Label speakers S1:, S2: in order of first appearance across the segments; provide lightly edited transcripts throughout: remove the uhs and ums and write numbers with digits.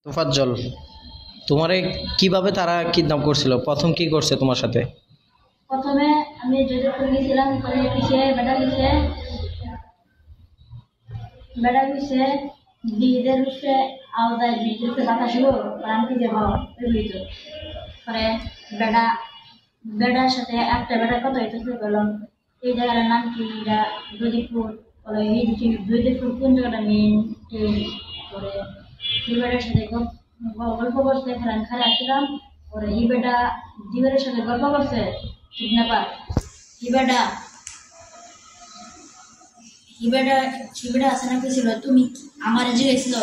S1: তোফাজ্জল, তোমারে কিভাবে তারা কিডন্যাপ করছিল? প্রথম কি করছে তোমার সাথে?
S2: প্রথমে আমি জয়দেবপুর গেছিলাম, পরে বেড়া পিছে ব্রিজের উঠে আওতায় ব্রিজের বাতাস হলো আমি যে পরে বেড়া বেড়ার সাথে একটা বেড়ার কথা হইতেছে বললাম এই জায়গার নাম কি জয়দেবপুর, বলো এই জয়দেবপুর কোন জায়গাটা মেন পরে এই বেড়ার সাথে গল্প করতে খেলা আসছিলাম। পরে এই বেটা জীবের সাথে গল্প করছে কিডন্যাপার হিবেডা হিবেডা হিবেডা আছে না ছিল তুমি আমার জিজ্ঞেছিল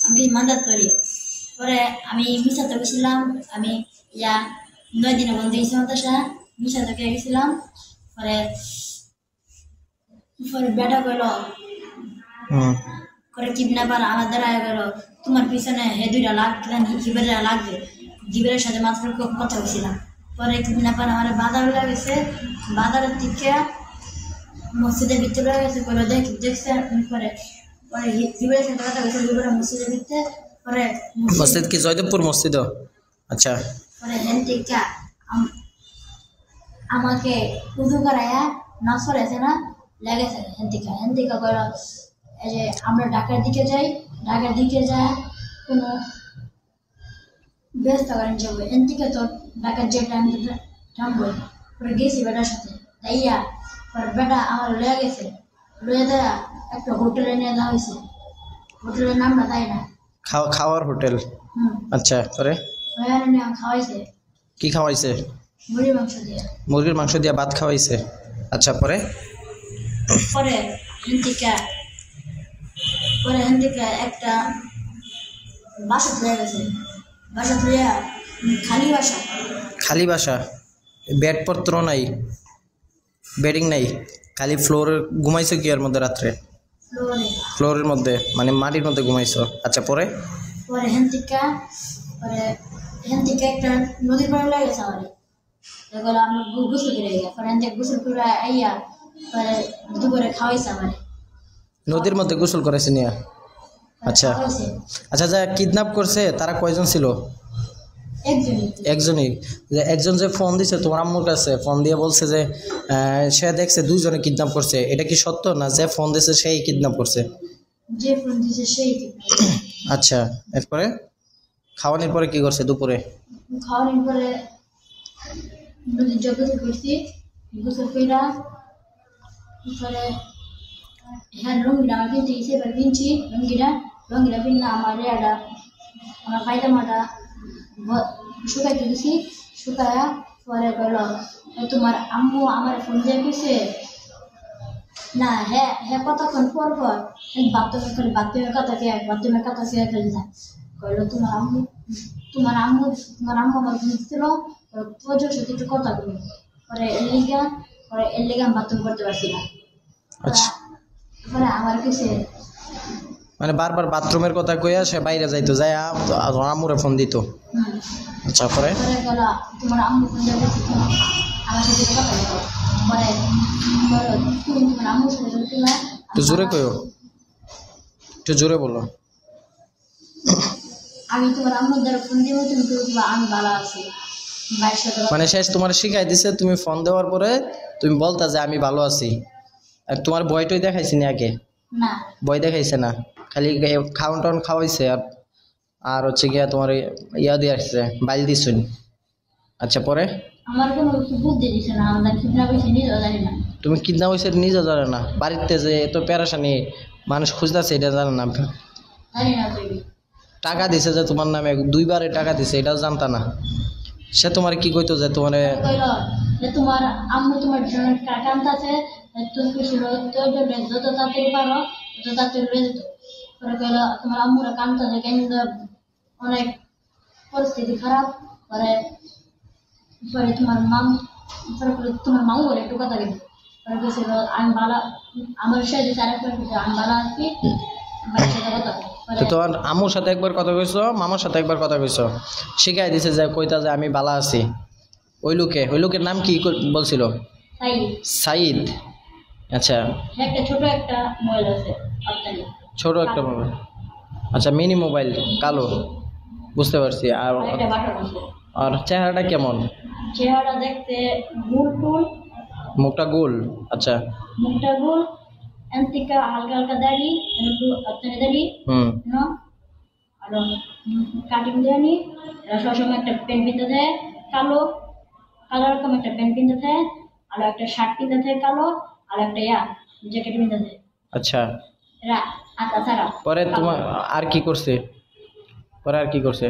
S2: আমি মাদাত করি। পরে আমি মিশাতে গেছিলাম, আমি 9 দিনে বন্ধ গেছিলাম তাসা মিশাতে গেছিলাম। পরে পরে বেটা কইল করে কিডন্যাপার আমার দ্বারা গেল তোমার পিছনে হে 2টা লাখ হিবেডা লাগবে, জীবের সাথে মাত্র কথা হয়েছিলাম। পরে কিডন্যাপার আমার বাজার গেছে, বাজারের থেকে মসজিদের ভিতরে গেছে, পরে দেখছে পরে পরে জীবের সাথে কথা হয়েছে মসজিদের ভিতরে। পরে
S1: মসজিদ কি জয়দেবপুর মসজিদ? আচ্ছা।
S2: পরে হেন থেকে আমাকে উদু করাইয়া নাসর আছে না লেগেছে হেন থেকে কইল এই যে আমরা ঢাকার দিকে যাই কোনো ব্যস্ত করেন যাবো এন থেকে তো ঢাকার যে থামবো। পরে গেছি বেটার সাথে তাইয়া পরে বেটা আমার লয়ে গেছে, লয়ে দেয়া একটা হোটেলে নিয়ে যাওয়া হয়েছে, হোটেলের নাম না তাই না
S1: খাওয়ার হোটেল। আচ্ছা, পরে
S2: খাওয়াইছে।
S1: কি খাওয়াইছে? মুরগির মাংস দিয়ে ভাত খাওয়াইছে। আচ্ছা, পরে
S2: পরে হেন থেকে একটা বাসা তুলে গেছে, বাসা তুলে খালি
S1: বাসা, বেডপত্র নাই, বেডিং নাই, খালি ফ্লোর ঘুমাইছো কি এর মধ্যে রাত্রে? ফ্লোরের মধ্যে মানে মাটির মধ্যে ঘুমাইছো। আচ্ছা, পরে
S2: হেন থেকে একটা নদীর পাড়ে লেগে গেছে আমার আমি গোসল করে গেছে। পরে হেন থেকে গোসল করে আইয়া পরে দুপুরে খাওয়াইছে আমার
S1: নদীর মধ্যে গোসল করেছে নিয়ে। আচ্ছা আচ্ছা, যা কিডন্যাপ করছে তারা কয়জন ছিল? একজনই। একজন যে ফোন দিছে তোমার আম্মুর কাছে, ফোন দিয়ে বলছে যে সে দেখছে 2জনে কিডন্যাপ করছে, এটা কি সত্য না যে ফোন দিছে সেই কিডন্যাপ করছে?
S2: যে ফোন দিছে সেই।
S1: আচ্ছা, এরপরে খাওয়ানোর পরে কি করছে? দুপুরে
S2: খাওয়ানোর পরে নদীর জগতে করছি, গোসল কইরা পরে হ্যাঁ রঙিরা আমার কিনতে গেছে। এবার কিনছি রঙিরা কিনলে আমার আমার পায়জামাটা শুকাইতে দিছি, শুকায়া পরে গেল তোমার আম্মু আমার ফোন দিয়ে গেছে না। হ্যাঁ কতক্ষণ পর বাথরুমের কথা খেয়ে ফেলে যায়। কইল তোমার আম্মু আমার ফোন দিচ্ছিল প্রচুর সাথে একটু কথা বলি। পরে এর লেগে আমি বাথরুম করতে পারছি না। পরে আমার কাছে
S1: মানে বারবার বাথরুমের কথা কইয়া সে বাইরে যাইতো, যায় আম্মুরে ফোন দিত। আচ্ছা, পরে
S2: তোমার আম্মু ফোন দিয়ে বলছি আমার সাথে কথা বলো। পরে তুমি তোমার আম্মুর সাথে
S1: একটু জোরে কইও, একটু জোরে বলো।
S2: আমি তোমার আম্মুর দ্বারা ফোন দিব, তুমি আমি ভালো আছি।
S1: মানে শেষ তোমার শিখাই দিছে, তুমি ফোন দেওয়ার পরে তুমি বলতা যে আমি ভালো আছি। আর তোমার বয়টই দেখাইছি না আগে?
S2: না,
S1: বই দেখাইছে না, খালি খাওয়ান টাউন খাওয়াইছে আর হচ্ছে গিয়া তোমার ইয়া দিয়ে আসছে, বাইল দিছুন। আচ্ছা, পরে
S2: আমার কোনো বুদ্ধি দিছে না, আমাদের কিডন্যাপ হইছে নিজেও জানি না।
S1: তুমি কিডন্যাপ হইছে নিজে জানো না? বাড়িতে যে এত পেরেশানি মানুষ খুঁজতেছে এটা জানো না?
S2: জানি না।
S1: টাকা দিছে যে তোমার নামে 2বারে টাকা দিছে, এটাও জানতা না? সে তোমার কি কইতো যে
S2: তোমার আম্মু তোমার জন্য কাঁদতাছে, তুমি তোর জন্য যত তাড়াতাড়ি পারো তত তাড়াতাড়ি লয়ে যেত। পরে কইল তোমার আম্মুরা কাঁদতাছে কেন, অনেক পরিস্থিতি খারাপ। পরে তোমার মামু বলে একটু কথা কিন্তু পরে কইছিল আমি ভালো, আমার সাথে আমি ভালো আছি, বাড়ির সাথে কথা।
S1: তোমার আম্মুর সাথে একবার কথা কইছো, মামার সাথে একবার কথা কইছো, শিখাই দিছে যে কইতা যে আমি ভালো আছি। ওই লোকের নাম কি বলছিল? সাইদ। আচ্ছা,
S2: একটা ছোট একটা মোবাইল আছে,
S1: ছোট একটা মোবাইল। আচ্ছা মিনি মোবাইল কালো, বুঝতে পারছি। আর
S2: আর একটা বাটন আছে।
S1: আর চেহারাটা কেমন?
S2: চেহারা দেখতে গোল টোল,
S1: মুখটা গোল, আচ্ছা।
S2: মুখটা গোল, এন্তিকা হালকা হালকা দাড়ি, একটু আত্মনে দাড়ি,
S1: হুম।
S2: না আর কাটিং দেয়নি। সবসময় একটা প্যান্ট পিনতে থাকে কালো, কালো রকম একটা প্যান্ট পিনতে থাকে, আর একটা শার্ট পিনতে থাকে কালো, আর একটা জ্যাকেট পিনতে থাকে।
S1: আচ্ছা
S2: এরা আতা ছাড়া
S1: পরে তোমার আর কি করছে? পরে আর কি করছে?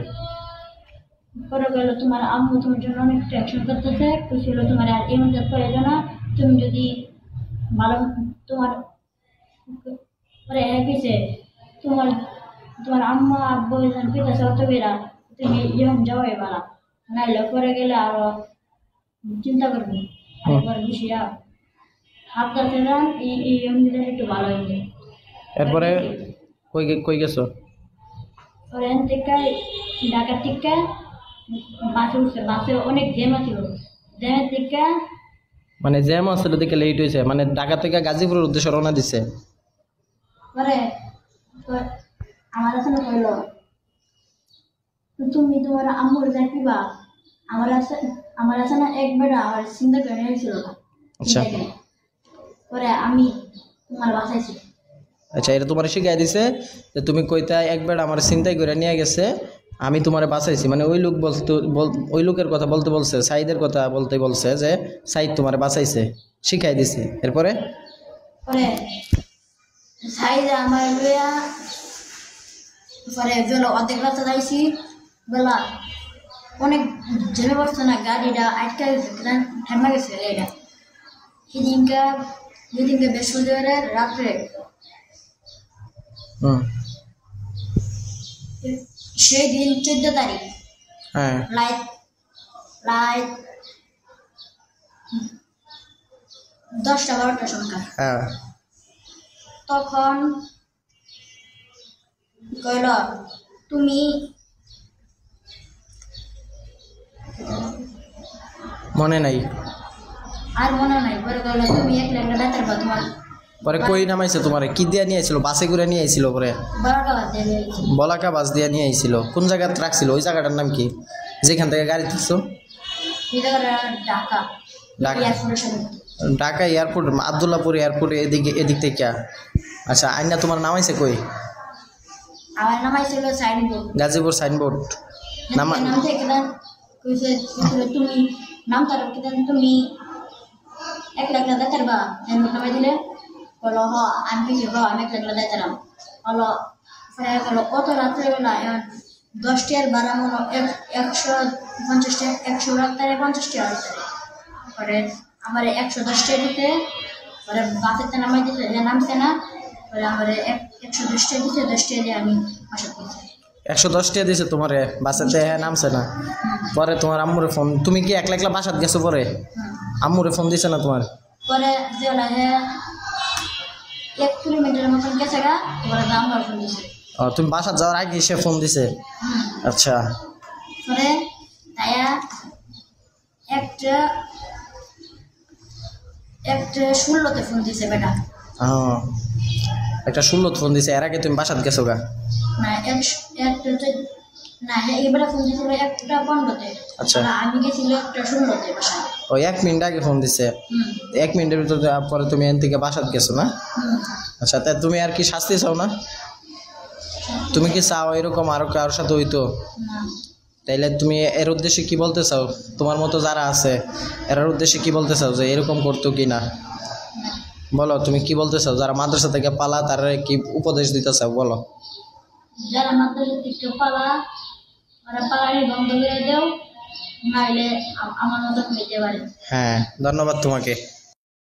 S2: পরে গেল তোমার আম্মু তোমার জন্য অনেক টেনশন করতেছে, খুশি হলো তোমার আর এমন কাজ করে না, তুমি যদি ভালো তোমার পরে এসে তোমার তোমার আম্মা আব্বু পিতা সত্য বেরা তুমি যখন যাও এবার নাইলে পরে গেলে আরো চিন্তা করবি আরেকবার বসিয়া হাত কাছে যান এই অঙ্গিটা একটু ভালো হয়েছে।
S1: এরপরে কই গেছো?
S2: পরে এন থেকে ঢাকার থেকে বাসে উঠছে, বাসে অনেক জ্যাম ছিল, জ্যামের থেকে
S1: মানে জ্যাম আসলে দেখে লেট হয়েছে, মানে ঢাকা থেকে গাজীপুরের উদ্দেশ্যে রওনা দিছে।
S2: পরে আমার আছে না কইল তুমি তোমার আম্মুর দেখবা, আমার আছে না এক বেটা আমার চিন্তা করে নিয়েছিল না।
S1: আচ্ছা
S2: পরে আমি তোমার বাসাইছি।
S1: আচ্ছা এটা তোমার শিখাই দিছে যে তুমি কইতা একবার আমার চিন্তাই করে নিয়ে গেছে, আমি তোমারে বাঁচাইছি, মানে ওই লোক বলতে ওই লোকের কথা বলতে বলছে, সাইদের কথা বলতে বলছে যে সাইদ তোমারে বাঁচাইছে, শিখাই দিছি। এরপরে
S2: পরে সাইদ আমার লইয়া পরে বেলা অর্ধেক রাস্তা যাইছি, বেলা অনেক জেনে বসছে না, গাড়িটা আটকা গেছে, ঠান্ডা গেছে এটা। সেদিনকে বৃহস্পতিবারের রাত্রে সেই দিন 14 তারিখ,
S1: হ্যাঁ
S2: লাইট 10টা-12টার সংখ্যা।
S1: হ্যাঁ
S2: তখন কইল তুমি
S1: মনে নাই?
S2: আর মনে নাই। পরে কইল তুমি একলা একলা বেতার বা তোমার
S1: পরে কই নামাইছে তোমারে? কি দিয়া নিয়ে আইছিল? বাসে করে নিয়ে আইছিল? পরে
S2: বারোটা বাজে
S1: বলাকা বাস দিয়া নিয়ে আইছিল? কোন জায়গায় রাখছিল? ওই জায়গাটার নাম কি যেখান থেকে গাড়ি তুলছো?
S2: ঢাকা
S1: ঢাকা
S2: এয়ারপোর্টের সামনে।
S1: ঢাকা এয়ারপোর্ট, আবদুল্লাপুর এয়ারপোর্ট, এদিক থেকে। আচ্ছা আইনা তোমার নামাইছে কই?
S2: আমার নামাইছিল সাইনবোর্ড,
S1: গাজীপুর সাইনবোর্ড নামা।
S2: নামতে গেলেন কইছে তুমি নামতার কিদান তুমি একলা একলা বেতার বা সাইনবোর্ড নামাই দিলে। বলো হ আমি কিছু আমি একলা একলা বেতারাম হলো। পরে গেল অত রাত্রেবেলা 10টার ভাড়া মনে 150 টাকা, 100 রাত্রে 50 টাকা রাত্রে। পরে আমার 110 টাকা দিতে, পরে বাসেতে নামাই দিতে নামছে না, পরে আমার 110 টাকা দিতে, 10 টাকা দিয়ে আমি বাসা পেয়েছি।
S1: 110 টাকা দিছে তোমারে বাসাতে? হ্যাঁ নামছে না। পরে তোমার আম্মুরে ফোন, তুমি কি একলা একলা বাসাত গেছো? পরে আম্মুরে ফোন দিছে না তোমার?
S2: পরে যে 1 কিলোমিটারের মতন গেছে গা, এবারে আমার ফোন দিছে।
S1: তুমি বাসাত যাওয়ার আগে সে ফোন দিছে? আচ্ছা
S2: পরে তাইয়া একটা 16তে ফোন দিছে বেটা।
S1: একটা 16 ফোন দিছে, এর আগে তুমি বাসাত গেছো গা?
S2: না না এবারে ফোন দিছিল একটা 15তে।
S1: আচ্ছা
S2: আমি গেছিল একটা 16তে বাসা।
S1: ও 1 মিনিট আগে ফোন দিছে। 1 মিনিটের ভিতরে পরে তুমি এখান থেকে বাসাত গেছো না? আচ্ছা তাই তুমি আর কি শাস্তি চাও না? তুমি কি চাও এরকম আরো কারোর সাথে হইতো? তাইলে তুমি এর উদ্দেশ্যে কি বলতে চাও? তোমার মতো যারা আছে এর উদ্দেশ্যে কি বলতে চাও যে এরকম করতো কি না? বলো তুমি কি বলতে চাও? যারা মাদ্রাসা থেকে পালা তারা কি উপদেশ দিতে চাও? বলো।
S2: যারা মাদ্রাসা থেকে পালা ওরা পালানি বন্ধ করে দেও, নাইলে আমার মতো হইতে পারে।
S1: হ্যাঁ ধন্যবাদ তোমাকে।